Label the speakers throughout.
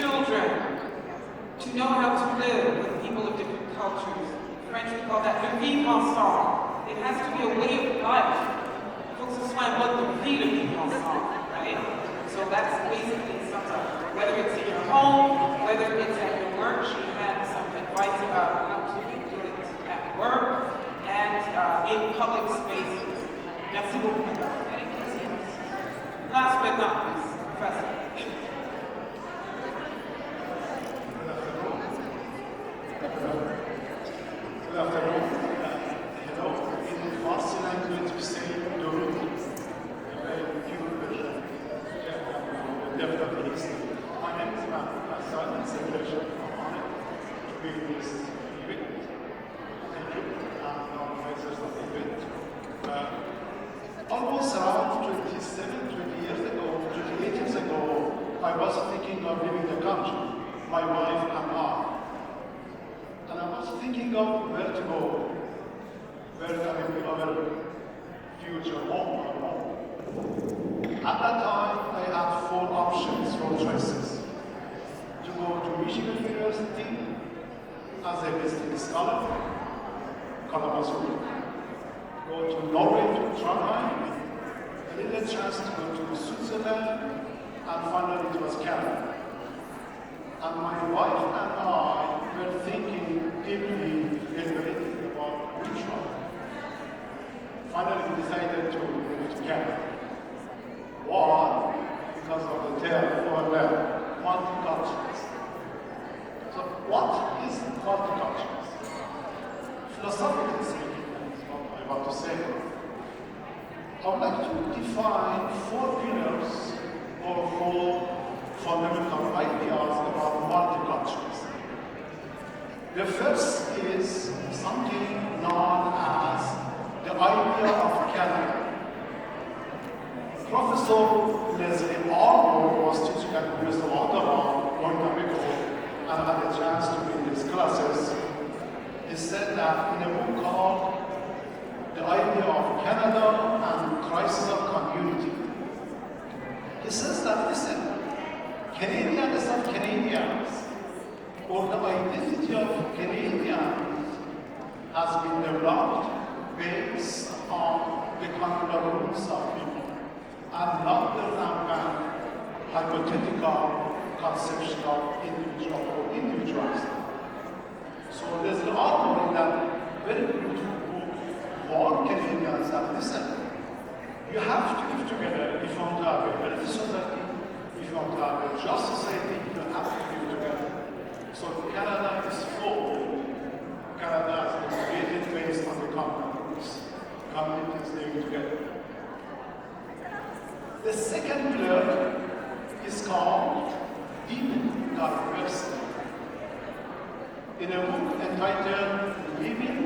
Speaker 1: children to know how to live with people of different cultures. French, we call that le vivre ensemble. It has to be a way of life. Faut que ce soit un mode de vie, le vivre ensemble, right? So that's basically something, whether it's in your home, whether it's at your work. She had some advice about how to do it at work and in public spaces. Merci beaucoup, madame. Last but not least, Professor.
Speaker 2: Good afternoon. Hello. In Farsi language, we say Dorut. Definitely is. My name is Hassan. It's a pleasure. I'm honored to be in this event. Thank you. I'm the organizers of the event. Almost around 20 years ago, 28 years ago, I was thinking of leaving the country, my wife and I. And I was thinking of where to go, where can be our future home. At that time, I had 4 options, 4 choices. To go to Michigan University as a visiting scholar, Kalamazoo, go to Norway, to Trondheim, and then a chance to go to Switzerland, and finally it was Canada. And my wife and I were thinking deeply, deliberating about which one. Finally, we decided to move to Canada. Why? Because of the term overlap, multiculturalism. So, what is multiculturalism? Philosophically speaking, is what I want to say. I would like to define 4 pillars or 4 fundamental ideas about multiculturalism. The first is something known as the idea of Canada. Professor Leslie Arnold was teaching at the University of Ottawa long time ago, and I had a chance to be in his classes. He said that in a book called The Idea of Canada and Crisis of Community, he says that, listen, Canadians and Canadians, or the identity of Canadians has been developed based on the concurrence of people, and not the rampant hypothetical conception of individual or individualism. So there's an argument in that very beautiful book for Canadians that, listen, you have to live together if you want to have a healthy society, if you want to have a just society, you have to live together. So Canada is full. Canada has been created based on the common roots. Communities living together. The second pillar is called deep diversity. In a book entitled Living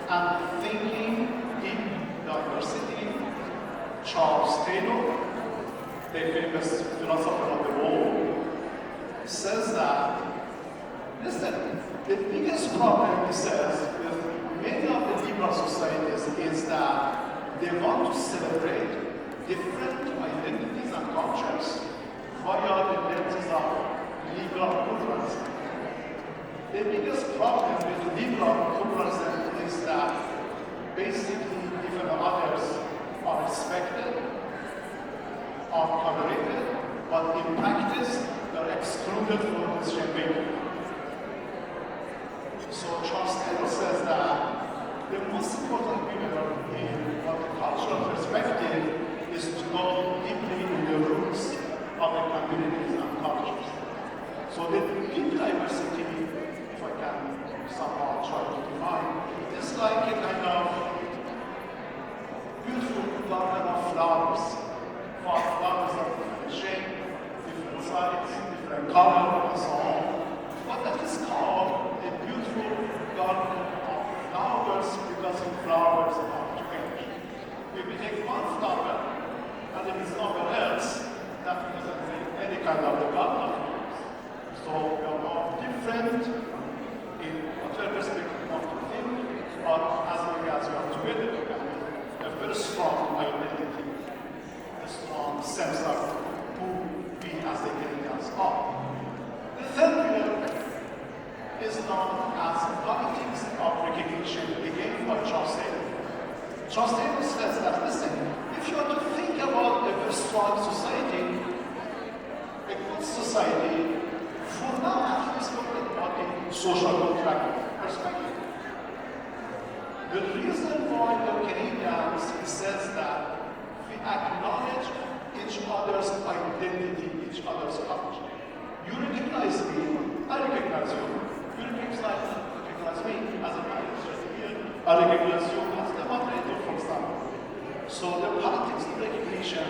Speaker 2: and Thinking in Diversity, Charles Taylor, the famous philosopher of the world, says that, listen, the biggest problem, he says, with many of the liberal societies is that they want to celebrate different identities and cultures via the lenses of liberal pluralism. The biggest problem with liberal pluralism is that basically even others are respected, are tolerated, but in practice they're excluded from decision making. So Charles Taylor says that the most important pillar in multicultural perspective is to go deeply in the roots of the communities and cultures. So the deep diversity, if I can somehow try to define, is like a kind of beautiful garden of flowers. Flowers of different shape, different size, different color, and so on. But that is called a beautiful garden of flowers because the flowers are together. If we take one flower and there is nowhere else, that doesn't make any kind of the garden of known as politics of recognition, again by Charles Taylor. Charles Taylor says that, listen, if you are to think about a very strong society, a good society, for now at least look at a social contract perspective. The reason why the Canadians says that we acknowledge each other's identity, each other's culture. You recognize me, I recognize you. You recognize me as a manager here, I recognize you as the moderator, for example. So the politics of recognition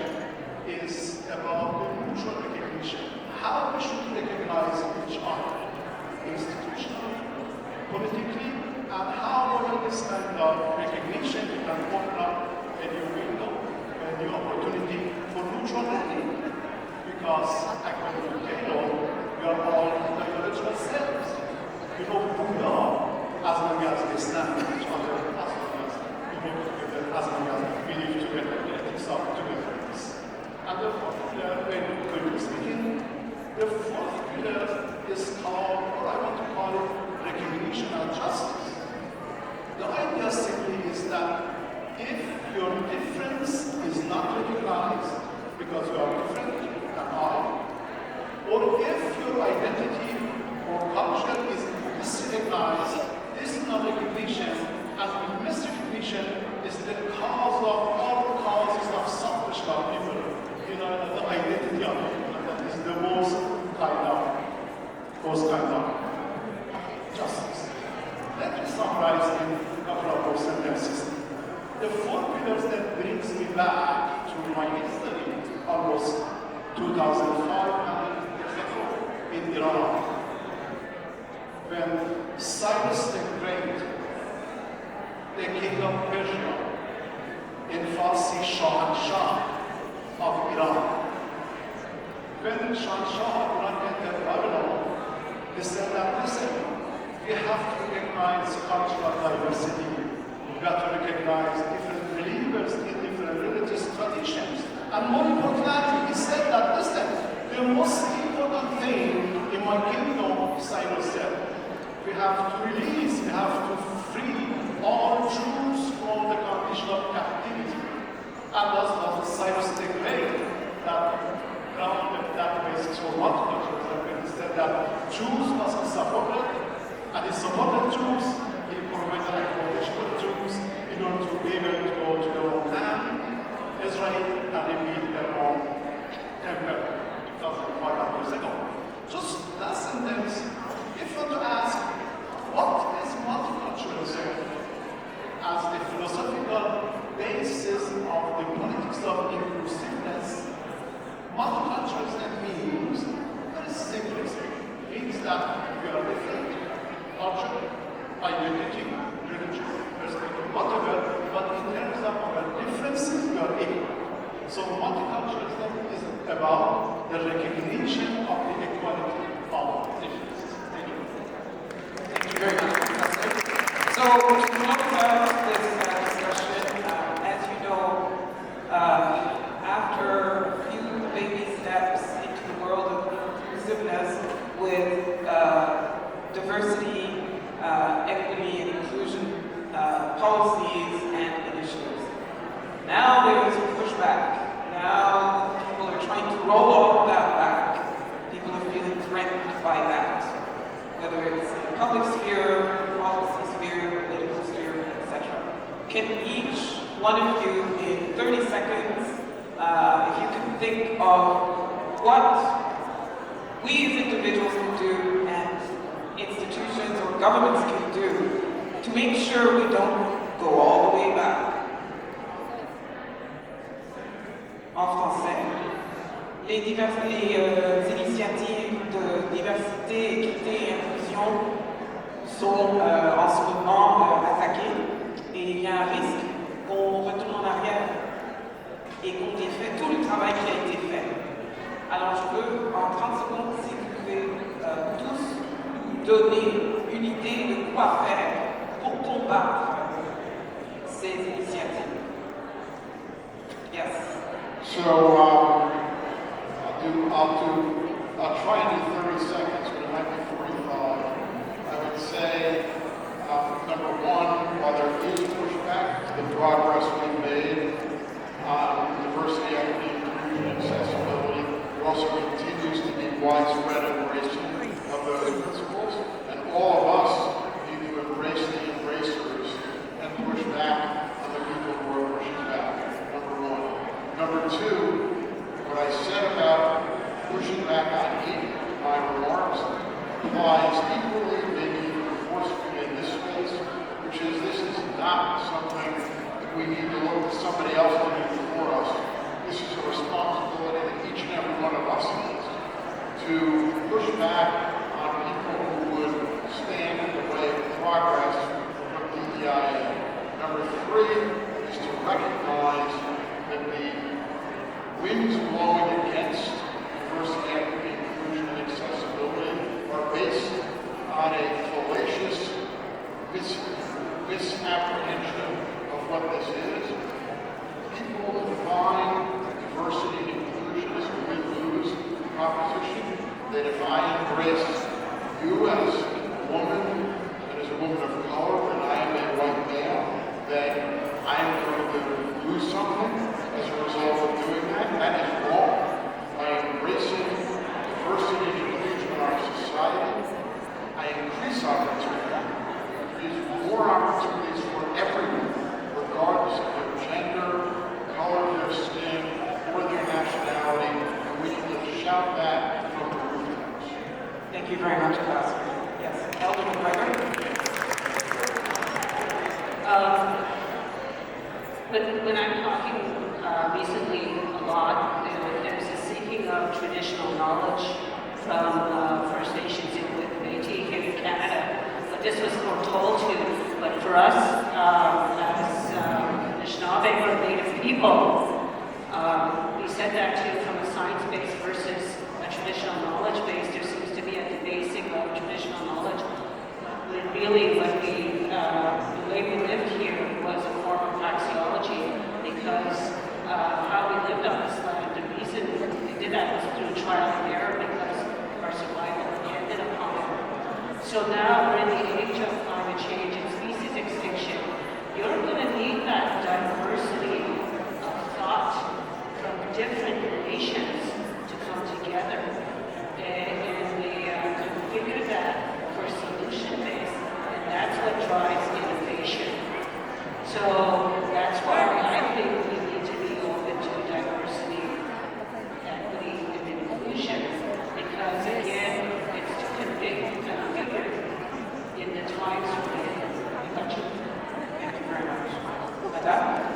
Speaker 2: is about the mutual recognition. How we should recognize each other, institutionally, politically, and how this kind of recognition can open up a new window, a new opportunity for mutual learning. Because according to Taylor, we are all individual selves. We know who we are as long as we stand with each other, as long as we work together, as long as we live together, the ethics of togetherness. And the fourth pillar, when we're speaking, the fourth pillar is called, or I want to call it, recognition and justice. The idea simply is that if your difference is not recognized because you are different than I, or if your identity or culture is misrecognized, this non-recognition and misrecognition is the cause of all causes of suffering of people. You know, the identity of people, that is the most kind of justice. Let me summarize in a couple of more sentences. The four pillars that brings me back to my history almost 2005 years ago in Iran, when Cyrus the Great, the king of Persia, in Farsi Shahanshah of Iran, when Shahanshah of Iran entered Babylon, he said that, listen, we have to recognize cultural diversity. We have to recognize different believers in different religious traditions. And more importantly, he said that, listen, the most important thing in my kingdom, Cyrus said, we have to release, we have to free all Jews from the condition of captivity. And that's what Cyrus the Great, that grounded that basis for multiculturalism. He said that Jews must be supported, and he supported Jews, he provided accommodation for Jews in order to be able to go to their own land, Israel, and rebuild their own temple 2,500 years ago. Just that sentence, if you want to ask, what is multiculturalism as the philosophical basis of the politics of inclusiveness? Multiculturalism means, very simply, means that we are different, culture, identity, religion, perspective, whatever, but in terms of our differences, we are equal. So multiculturalism is about the recognition of the equality of differences. Thank you.
Speaker 1: Thank you very much, Professor. So, to close out this discussion, as you know, after a few baby steps into the world of inclusiveness with diversity, equity, and inclusion policies and initiatives, now there is a pushback. Now people are trying to roll all of that back. People are feeling threatened by that, whether it's in the public sphere, policy sphere, political sphere, etc. Can each one of you, in 30 seconds, if you can think of what we as individuals can do and institutions or governments can do to make sure we don't go all the way back. En français, les initiatives de diversité, équité et inclusion sont en ce moment attaquées et il y a un risque qu'on retourne en arrière et qu'on défait tout le travail qui a été fait. Alors je veux, en 30 secondes, si vous pouvez tous nous donner une idée de quoi faire pour combattre ces initiatives. Yes.
Speaker 2: So I'll try to do 30 seconds, but it might be 45. I would say applies equally, maybe even forcefully in this space, which is this is not something that we need to look to somebody else to do for us. This is a responsibility that each and every one of us has to push back on people who would stand in the way of progress from DEIA. Number three is to recognize that the winds blowing against diversity, equity, inclusion, and accessibility are based on a fallacious misapprehension of what this is. People define diversity and inclusion as a win-lose proposition, that if I embrace you as a woman and as a woman of color and I am a white male, that I am going to lose something as a result of doing that. That is wrong. By embracing diversity and inclusion in our society, I increase opportunity, increase more opportunities for everyone, regardless of their gender, color of their skin, or their nationality, and we need to shout that from the rooftops.
Speaker 1: Thank you very much, Pastor. Yes, Elder McGregor.
Speaker 3: When I'm talking recently a lot, there's a seeking of traditional knowledge from First Nations with Métis here in Canada. But this was foretold to. But for us, as Anishinaabe or Native people, we said that too from a science-based versus a traditional knowledge base. There seems to be a debasing of traditional knowledge. But really, the way we lived here was a form of axiology, because how we lived on this land, the reason we did that was through trial and error, because our survival depended upon it. So now we're in the age of climate change and species extinction. You're going to need that diversity of thought from different nations to come together and configure that for solution-based, and that's what drives innovation. So that's why I think we need to be open to diversity, equity, and inclusion, because again, it's to configure in the times we're in.
Speaker 1: Thank you very much. Madame?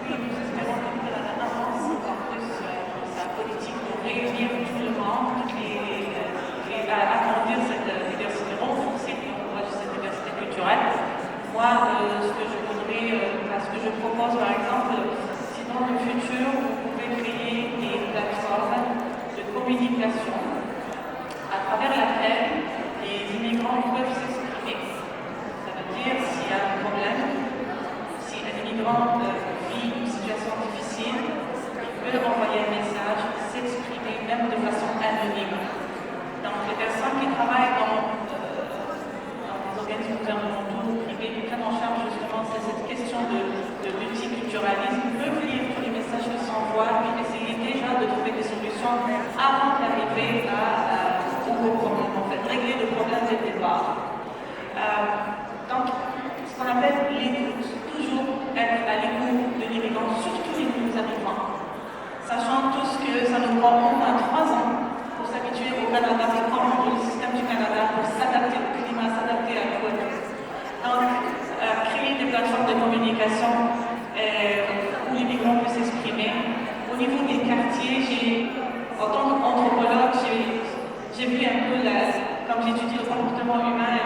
Speaker 4: Oui, nous espérons que le Canada avance encore plus dans sa politique pour réunir tout le monde et agrandir cette diversité, renforcer cette diversité culturelle. Moi, ce que je voudrais, ce que je propose par exemple, si dans le futur vous pouvez créer des plateformes de communication à travers laquelle les immigrants peuvent s'exprimer. Ça veut dire s'il y a un problème, si un immigrant vit une situation difficile, il peut envoyer un message, s'exprimer même de façon anonyme. Donc les personnes qui travaillent dans les organismes gouvernementaux, privés, qui prennent en charge justement cette question de multiculturalisme, peuvent lire tous les messages qui s'envoient et essayer déjà de trouver des solutions avant d'arriver au problème, en fait, régler le problème dès le départ. Donc, ce qu'on appelle l'écoute, toujours être à l'écoute de l'immigrant, surtout les nouveaux arrivants. Sachant tous que ça nous prend au moins 3 ans pour s'habituer au Canada, pour comprendre le système du Canada, pour s'adapter au climat, s'adapter à quoi. Donc, créer des plateformes de communication où l'immigrant peut s'exprimer. Au niveau des quartiers, en tant qu'anthropologue, j'ai vu un peu, comme j'étudie le comportement humain,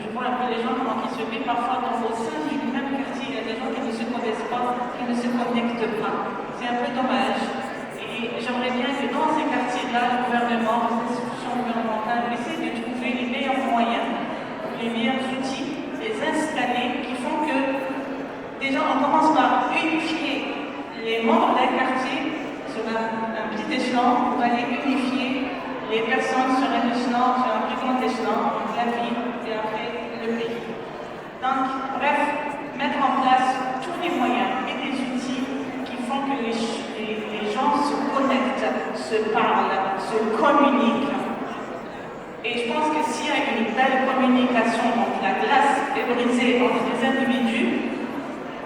Speaker 4: je vois un peu les gens comment ils se vivent parfois au sein du même quartier. Il y a des gens qui ne se connaissent pas, qui ne se connectent pas. C'est un peu dommage. Et j'aimerais bien que dans ces quartiers-là, le gouvernement, les institutions gouvernementales essaient de trouver les meilleurs moyens, les meilleurs outils, les installer, qui font que déjà on commence par unifier les membres d'un quartier sur un petit échelon pour aller unifier les personnes sur un échelon, sur un plus grand échelon, la ville et après le pays. Donc, bref, mettre en place tous les moyens et des outils qui font que les gens se connectent, se parlent, se communiquent. Et je pense que s'il y a une belle communication, donc la glace est brisée entre les individus,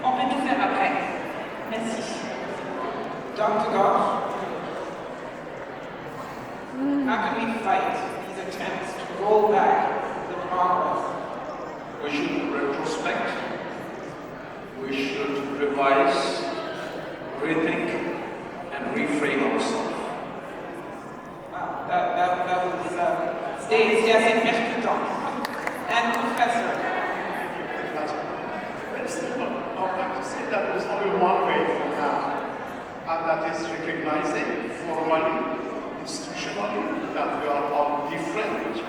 Speaker 4: on peut tout faire après. Merci.
Speaker 1: Dr. Goff, how can we fight these attempts to roll back et c'est assez percutant. And Professor.
Speaker 2: I'd like to say that there's only one way now, and that is recognizing formally, institutionally, that we are all different.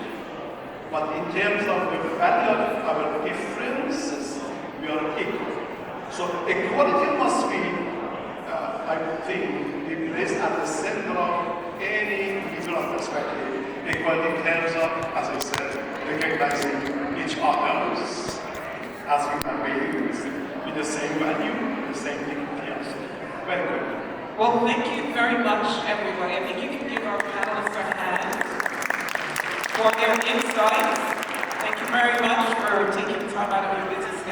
Speaker 2: But in terms of the value of our differences, we are equal. So equality must be, I think, be placed at the center of any liberal perspective. Equality in terms of, as I said, recognizing each other as human beings with the same value, the same dignity. Very good.
Speaker 1: Well, thank you very much, everybody. I think you can give our panelists a hand for their insights. Thank you very much for taking time out of your busy schedule.